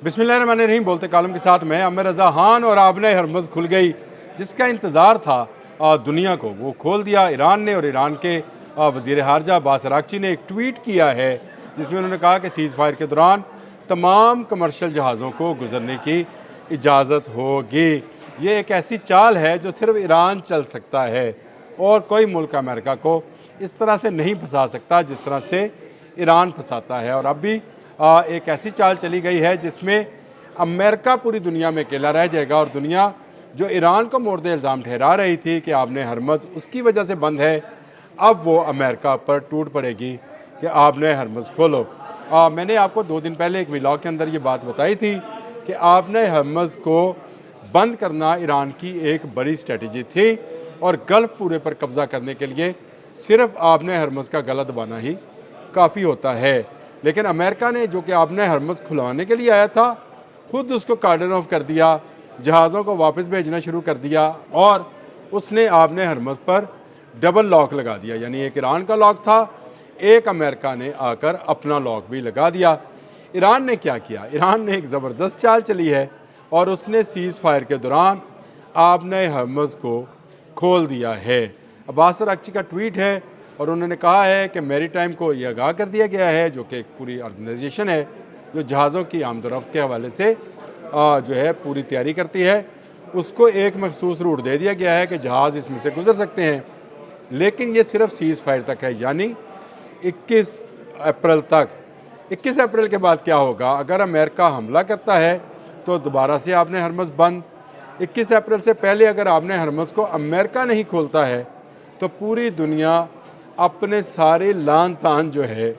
बिस्मिल्लाहिर्रहमानिर्रहीम। बोलते कालम के साथ मैं आमिर रज़ा खान। और आबने हरमज़ खुल गई, जिसका इंतज़ार था दुनिया को, वो खोल दिया ईरान ने। और ईरान के वज़ीर ख़ारजा अब्बास अराग़ची ने एक ट्वीट किया है जिसमें उन्होंने कहा कि सीज़ फायर के दौरान तमाम कमर्शियल जहाज़ों को गुजरने की इजाज़त होगी। ये एक ऐसी चाल है जो सिर्फ ईरान चल सकता है और कोई मुल्क अमेरिका को इस तरह से नहीं फंसा सकता जिस तरह से ईरान फंसाता है। और अब भी एक ऐसी चाल चली गई है जिसमें अमेरिका पूरी दुनिया में अकेला रह जाएगा। और दुनिया जो ईरान को मोर्दे इल्ज़ाम ठहरा रही थी कि आपने हरमज़ उसकी वजह से बंद है, अब वो अमेरिका पर टूट पड़ेगी कि आपने हरमज़ खोलो। मैंने आपको 2 दिन पहले एक व्लॉग के अंदर ये बात बताई थी कि आपने हरमज़ को बंद करना ईरान की एक बड़ी स्ट्रेटजी थी और गल्फ़ पूरे पर कब्ज़ा करने के लिए सिर्फ आपने हरमज़ का गला दबाना ही काफ़ी होता है। लेकिन अमेरिका ने, जो कि आपने हरमज़ खुलवाने के लिए आया था, खुद उसको कार्डन ऑफ कर दिया, जहाज़ों को वापस भेजना शुरू कर दिया और उसने आपने हरमज़ पर डबल लॉक लगा दिया। यानी एक ईरान का लॉक था, एक अमेरिका ने आकर अपना लॉक भी लगा दिया। ईरान ने क्या किया? ईरान ने एक ज़बरदस्त चाल चली है और उसने सीज़ फायर के दौरान आपने हरमज़ को खोल दिया है। अब्बास अराग़ची का ट्वीट है और उन्होंने कहा है कि मेरी टाइम को यह आगाह कर दिया गया है, जो कि एक पूरी ऑर्गेनाइजेशन है जो जहाज़ों की आमदोरफ्त के हवाले से जो है पूरी तैयारी करती है, उसको एक मखसूस रूट दे दिया गया है कि जहाज़ इसमें से गुजर सकते हैं। लेकिन ये सिर्फ सीज़ फायर तक है, यानी 21 अप्रैल तक। 21 अप्रैल के बाद क्या होगा? अगर अमेरिका हमला करता है तो दोबारा से आपने हरमज़ बंद। 21 अप्रैल से पहले अगर आपने हरमज़ को अमेरिका नहीं खोलता है तो पूरी दुनिया अपने सारे लान तान, जो है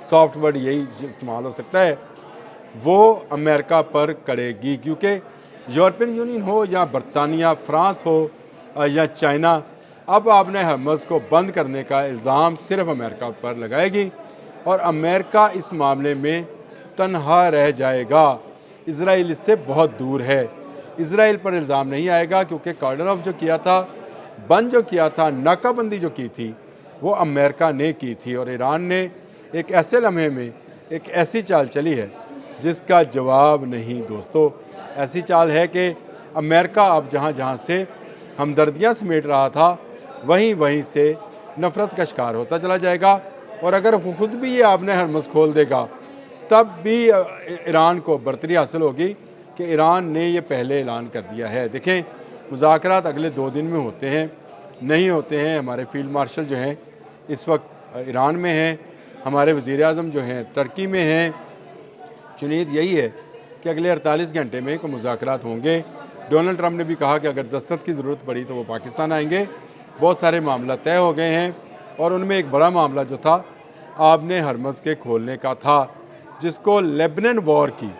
सॉफ्टवर्ड यही इस्तेमाल हो सकता है, वो अमेरिका पर करेगी। क्योंकि यूरोपियन यूनियन हो या बरतानिया, फ्रांस हो या चाइना, अब आपने हरमज़ को बंद करने का इल्ज़ाम सिर्फ अमेरिका पर लगाएगी और अमेरिका इस मामले में तन्हा रह जाएगा। इज़राइल इससे बहुत दूर है। इज़राइल पर इल्ज़ाम नहीं आएगा क्योंकि कार्डन ऑफ जो किया था, बंद जो किया था, नाकाबंदी जो की थी, वो अमेरिका ने की थी। और ईरान ने एक ऐसे लम्हे में एक ऐसी चाल चली है जिसका जवाब नहीं दोस्तों। ऐसी चाल है कि अमेरिका अब जहाँ जहाँ से हमदर्दियाँ समेट रहा था, वहीं वहीं से नफ़रत का शिकार होता चला जाएगा। और अगर वो खुद भी ये आपने हरमज़ खोल देगा, तब भी ईरान को बरतरी हासिल होगी कि ईरान ने ये पहले ऐलान कर दिया है। देखें, मुज़ाकरात अगले 2 दिन में होते हैं, नहीं होते हैं। हमारे फील्ड मार्शल जो हैं इस वक्त ईरान में हैं, हमारे वज़ीर आज़म जो हैं तुर्की में हैं। चुनीद यही है कि अगले 48 घंटे में कोई मुज़ाकरात होंगे। डोनाल्ड ट्रंप ने भी कहा कि अगर दस्तखत की ज़रूरत पड़ी तो वो पाकिस्तान आएंगे। बहुत सारे मामला तय हो गए हैं और उनमें एक बड़ा मामला जो था आपने हरमज़ के खोलने का था, जिसको लेबनान वॉर की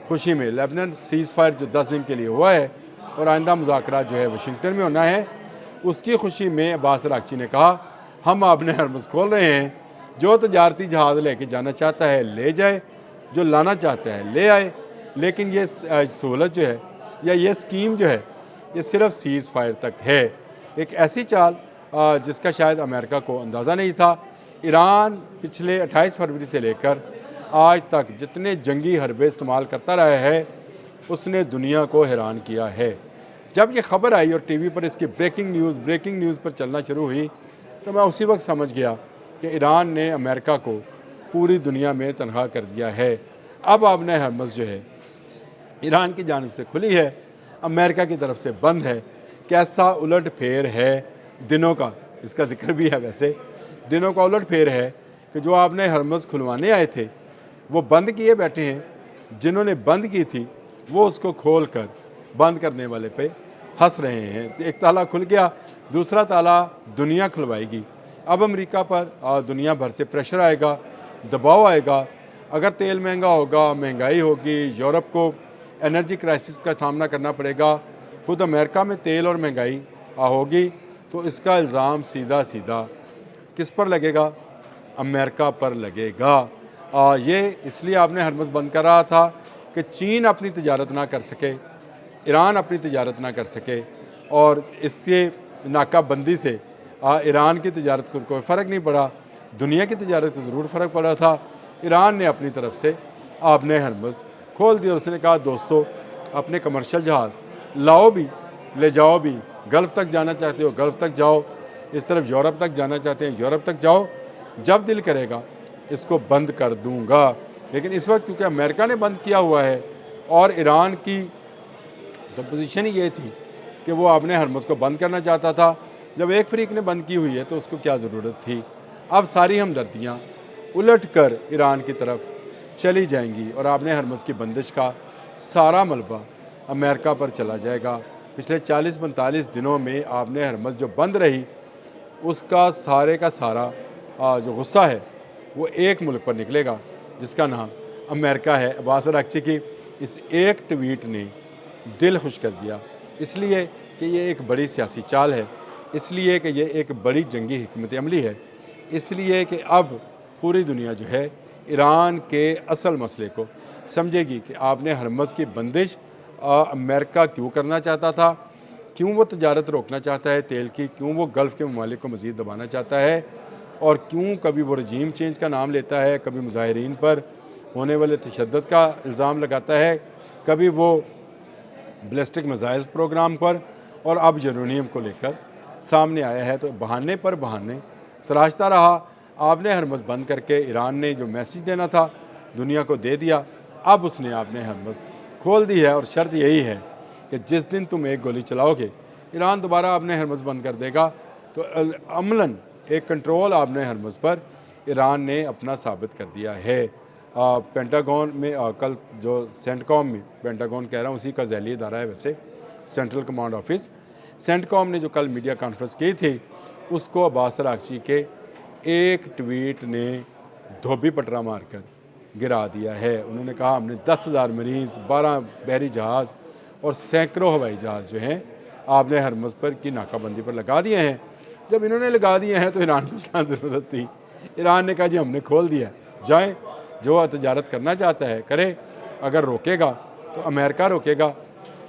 खुशी में, लेबनान सीज़ फायर जो 10 दिन के लिए हुआ है और आइंदा मुज़ाकरात जो है वाशिंगटन में होना है, उसकी खुशी में अब्बास अराग़ची ने कहा हम आपने हरमज़ खोल रहे हैं। जो तजारती जहाज़ लेके जाना चाहता है ले जाए, जो लाना चाहता है ले आए। लेकिन ये सहूलत जो है या ये स्कीम जो है, ये सिर्फ सीज़ फायर तक है। एक ऐसी चाल जिसका शायद अमेरिका को अंदाज़ा नहीं था। ईरान पिछले 28 फरवरी से लेकर आज तक जितने जंगी हरबे इस्तेमाल करता रहा है, उसने दुनिया को हैरान किया है। जब ये खबर आई और टीवी पर इसकी ब्रेकिंग न्यूज़ पर चलना शुरू हुई, तो मैं उसी वक्त समझ गया कि ईरान ने अमेरिका को पूरी दुनिया में तनहा कर दिया है। अब आपने हरमज़ जो है ईरान की जानिब से खुली है, अमेरिका की तरफ से बंद है। कैसा उलट फेर है दिनों का, इसका जिक्र भी है। वैसे दिनों का उलट फेर है कि जो आपने हरमज़ खुलवाने आए थे वो बंद किए बैठे हैं। जिन्होंने बंद की थी वो उसको खोल कर बंद करने वाले पे हंस रहे हैं। एक ताला खुल गया, दूसरा ताला दुनिया खुलवाएगी। अब अमेरिका पर दुनिया भर से प्रेशर आएगा, दबाव आएगा। अगर तेल महंगा होगा, महंगाई होगी, यूरोप को एनर्जी क्राइसिस का सामना करना पड़ेगा, खुद अमेरिका में तेल और महंगाई होगी, तो इसका इल्ज़ाम सीधा सीधा किस पर लगेगा? अमेरिका पर लगेगा। ये इसलिए आपने हरमज़ बंद कर रहा था कि चीन अपनी तिजारत ना कर सके, ईरान अपनी तिजारत ना कर सके, और इससे नाकाबंदी से ईरान की तिजारत को कोई फ़र्क नहीं पड़ा। दुनिया की तिजारत को ज़रूर फ़र्क पड़ा था। ईरान ने अपनी तरफ से आपने हरमज़ खोल दिया। उसने कहा दोस्तों अपने कमर्शियल जहाज़ लाओ भी, ले जाओ भी, गल्फ़ तक जाना चाहते हो गल्फ़ तक जाओ, इस तरफ यूरोप तक जाना चाहते हैं यूरोप तक जाओ, जब दिल करेगा इसको बंद कर दूंगा। लेकिन इस वक्त क्योंकि अमेरिका ने बंद किया हुआ है और ईरान की तो पोजीशन ही ये थी कि वो आपने हरमुज़ को बंद करना चाहता था, जब एक फ्रीक ने बंद की हुई है तो उसको क्या ज़रूरत थी। अब सारी हमदर्दियाँ उलट कर ईरान की तरफ चली जाएंगी और आपने हरमुज़ की बंदिश का सारा मलबा अमेरिका पर चला जाएगा। पिछले 40-45 दिनों में आपने हरमुज़ जो बंद रही उसका सारे का सारा जो गुस्सा है वो एक मुल्क पर निकलेगा जिसका नाम अमेरिका है। अब्बास अराग़ची की इस एक ट्वीट ने दिल खुश कर दिया, इसलिए कि ये एक बड़ी सियासी चाल है, इसलिए कि ये एक बड़ी जंगी हिकमत अमली है, इसलिए कि अब पूरी दुनिया जो है ईरान के असल मसले को समझेगी कि आपने हरमुज़ की बंदिश अमेरिका क्यों करना चाहता था, क्यों वो तजारत रोकना चाहता है तेल की, क्यों वो गल्फ़ के ममालिक को मज़ीद दबाना चाहता है और क्यों कभी वो रजीम चेंज का नाम लेता है, कभी मुजाहिरीन पर होने वाले तशद्दुद का इल्ज़ाम लगाता है, कभी वो बैलिस्टिक मिसाइल्स प्रोग्राम पर, और अब यूरेनियम को लेकर सामने आया है। तो बहाने पर बहाने तराशता रहा। आपने हरमुज़ बंद करके ईरान ने जो मैसेज देना था दुनिया को दे दिया। अब उसने आपने हरमुज़ खोल दी है और शर्त यही है कि जिस दिन तुम एक गोली चलाओगे ईरान दोबारा आपने हरमुज़ बंद कर देगा। तो अमलन एक कंट्रोल आपने हरमुज़ पर ईरान ने अपना साबित कर दिया है। पेंटागन में कल जो सेंटकॉम में, पेंटागन कह रहा हूँ उसी का झैली इदारा है वैसे, सेंट्रल कमांड ऑफिस, सेंटकॉम ने जो कल मीडिया कॉन्फ्रेंस की थी उसको अब्बास अराग़ची के एक ट्वीट ने धोबी पटरा मारकर गिरा दिया है। उन्होंने कहा हमने 10,000 मरीज़, 12 बहरी जहाज़ और सैकड़ों हवाई जहाज़ जो हैं आपने हरमुज़ पर की नाकाबंदी पर लगा दिए हैं। जब इन्होंने लगा दिए हैं तो ईरान को क्या ज़रूरत थी। ईरान ने कहा जी हमने खोल दिया, जाएँ, जो तजारत करना चाहता है करे, अगर रोकेगा तो अमेरिका रोकेगा,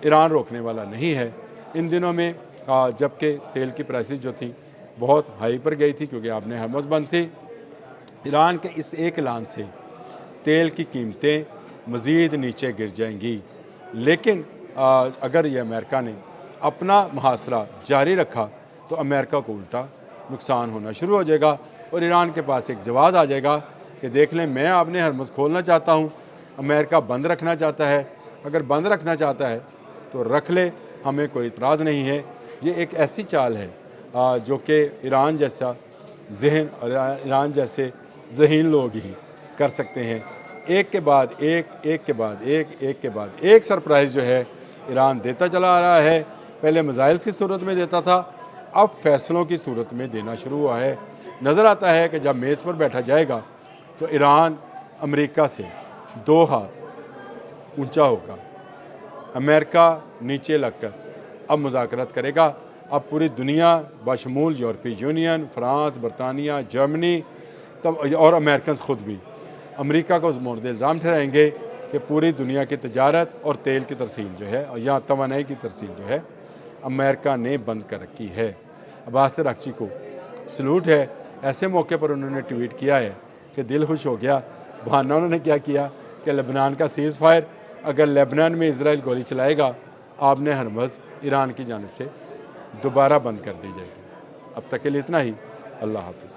ईरान रोकने वाला नहीं है। इन दिनों में जबकि तेल की प्राइसेस जो थी बहुत हाई पर गई थी क्योंकि आपने हरमुज़ बंद थी, ईरान के इस एक ऐलान से तेल की कीमतें मज़ीद नीचे गिर जाएंगी। लेकिन अगर ये अमेरिका ने अपना मुहासरा जारी रखा तो अमेरिका को उल्टा नुकसान होना शुरू हो जाएगा और ईरान के पास एक जवाब आ जाएगा कि देख लें मैं आपने हरमुज़ खोलना चाहता हूँ, अमेरिका बंद रखना चाहता है, अगर बंद रखना चाहता है तो रख ले, हमें कोई इतराज़ नहीं है। ये एक ऐसी चाल है जो कि ईरान जैसा जहन और ईरान जैसे ज़हीन लोग ही कर सकते हैं। एक के बाद एक, एक के बाद एक, एक के बाद एक सरप्राइज़ जो है ईरान देता चला आ रहा है। पहले मिसाइल्स की सूरत में देता था, अब फैसलों की सूरत में देना शुरू हुआ है। नज़र आता है कि जब मेज़ पर बैठा जाएगा तो ईरान अमेरिका से 2 हाथ ऊंचा होगा, अमेरिका नीचे लगकर अब मुज़ाकरात करेगा। अब पूरी दुनिया बशमूल यूरोपीय यूनियन, फ्रांस, बरतानिया, जर्मनी तब और अमेरिकन ख़ुद भी अमेरिका को मोर्द इल्ज़ाम ठहराएंगे कि पूरी दुनिया की तजारत और तेल की तरसील जो है और या तवानाई की तरसील जो है अमेरिका ने बंद कर रखी है। अब्बास अराग़ची को सलूट है। ऐसे मौके पर उन्होंने ट्वीट किया है कि दिल खुश हो गया। बहाना उन्होंने क्या किया कि लेबनान का सीज़ फायर, अगर लेबनान में इजराइल गोली चलाएगा आपने हरमुज़ ईरान की जानिब से दोबारा बंद कर दी जाएगी। अब तक के लिए इतना ही। अल्लाह हाफ़िज़।